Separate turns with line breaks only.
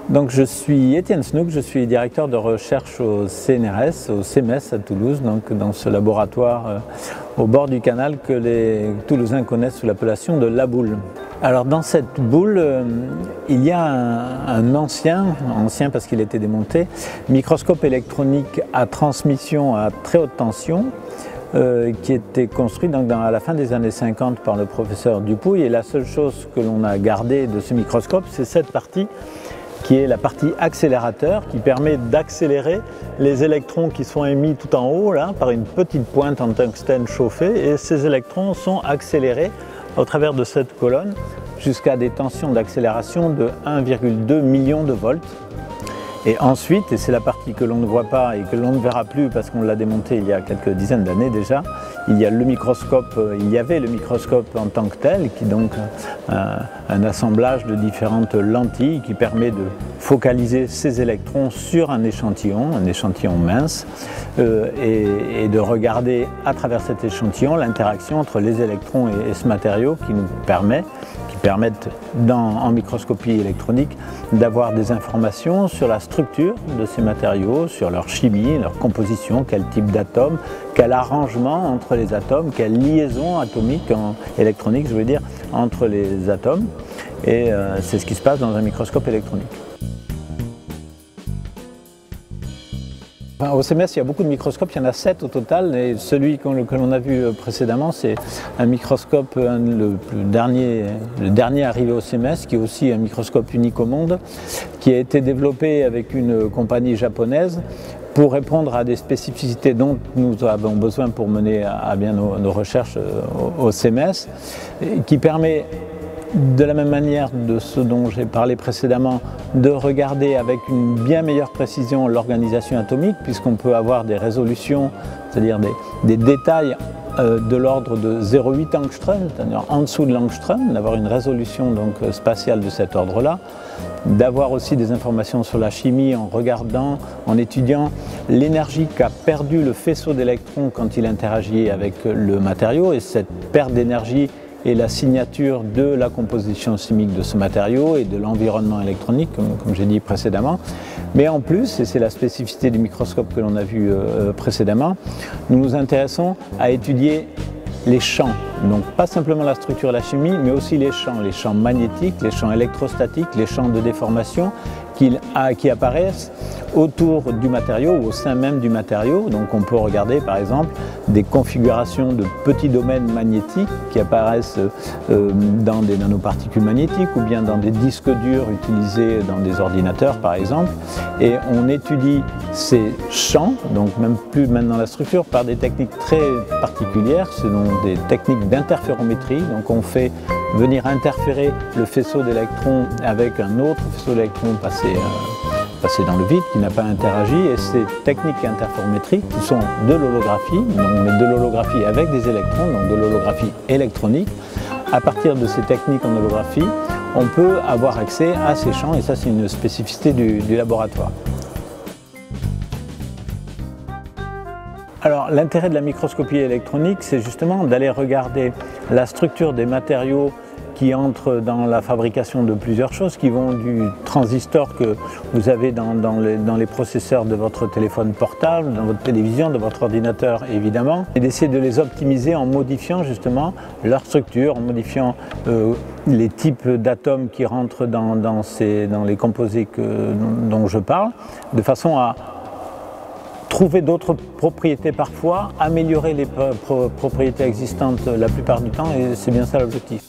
Donc je suis Étienne Snook, je suis directeur de recherche au CNRS, au CEMES à Toulouse, donc dans ce laboratoire au bord du canal que les Toulousains connaissent sous l'appellation de la boule. Alors dans cette boule, il y a un ancien parce qu'il était démonté, microscope électronique à transmission à très haute tension qui était construit donc à la fin des années 50 par le professeur Dupouille, et la seule chose que l'on a gardée de ce microscope, c'est cette partie qui est la partie accélérateur, qui permet d'accélérer les électrons qui sont émis tout en haut là, par une petite pointe en tungstène chauffé, et ces électrons sont accélérés au travers de cette colonne jusqu'à des tensions d'accélération de 1,2 million de volts. Et ensuite, et c'est la partie que l'on ne voit pas et que l'on ne verra plus parce qu'on l'a démonté il y a quelques dizaines d'années déjà, il y avait le microscope en tant que tel, qui est donc un assemblage de différentes lentilles qui permet de focaliser ces électrons sur un échantillon mince, et de regarder à travers cet échantillon l'interaction entre les électrons et ce matériau qui permettent en microscopie électronique d'avoir des informations sur la structure de ces matériaux, sur leur chimie, leur composition, quel type d'atomes, quel arrangement entre les atomes, quelle liaison atomique, électronique je veux dire, entre les atomes. Et c'est ce qui se passe dans un microscope électronique. Au CEMES, il y a beaucoup de microscopes, il y en a 7 au total, et celui que l'on a vu précédemment, c'est un microscope, le dernier arrivé au CEMES, qui est aussi un microscope unique au monde, qui a été développé avec une compagnie japonaise pour répondre à des spécificités dont nous avons besoin pour mener à bien nos recherches au CEMES, qui permet, de la même manière de ce dont j'ai parlé précédemment, de regarder avec une bien meilleure précision l'organisation atomique, puisqu'on peut avoir des résolutions, c'est-à-dire des détails de l'ordre de 0,8 angstrom, c'est-à-dire en dessous de l'angstrom, d'avoir une résolution donc spatiale de cet ordre-là, d'avoir aussi des informations sur la chimie en regardant, en étudiant l'énergie qu'a perdu le faisceau d'électrons quand il interagit avec le matériau, et cette perte d'énergie et la signature de la composition chimique de ce matériau et de l'environnement électronique, comme j'ai dit précédemment. Mais en plus, et c'est la spécificité du microscope que l'on a vu précédemment, nous nous intéressons à étudier les champs, donc pas simplement la structure et la chimie, mais aussi les champs magnétiques, les champs électrostatiques, les champs de déformation qui apparaissent autour du matériau ou au sein même du matériau. Donc on peut regarder par exemple des configurations de petits domaines magnétiques qui apparaissent dans des nanoparticules magnétiques ou bien dans des disques durs utilisés dans des ordinateurs par exemple. Et on étudie ces champs, donc même plus maintenant la structure, par des techniques très particulières, ce sont des techniques d'interférométrie. Donc on fait venir interférer le faisceau d'électrons avec un autre faisceau d'électrons passé dans le vide, qui n'a pas interagi, et ces techniques interférométriques qui sont de l'holographie, mais de l'holographie avec des électrons, donc de l'holographie électronique. À partir de ces techniques en holographie, on peut avoir accès à ces champs, et ça c'est une spécificité du laboratoire. Alors l'intérêt de la microscopie électronique, c'est justement d'aller regarder la structure des matériaux qui entrent dans la fabrication de plusieurs choses, qui vont du transistor que vous avez dans les processeurs de votre téléphone portable, dans votre télévision, de votre ordinateur évidemment, et d'essayer de les optimiser en modifiant justement leur structure, en modifiant les types d'atomes qui rentrent dans les composés dont je parle, de façon à trouver d'autres propriétés parfois, améliorer les propriétés existantes la plupart du temps, et c'est bien ça l'objectif.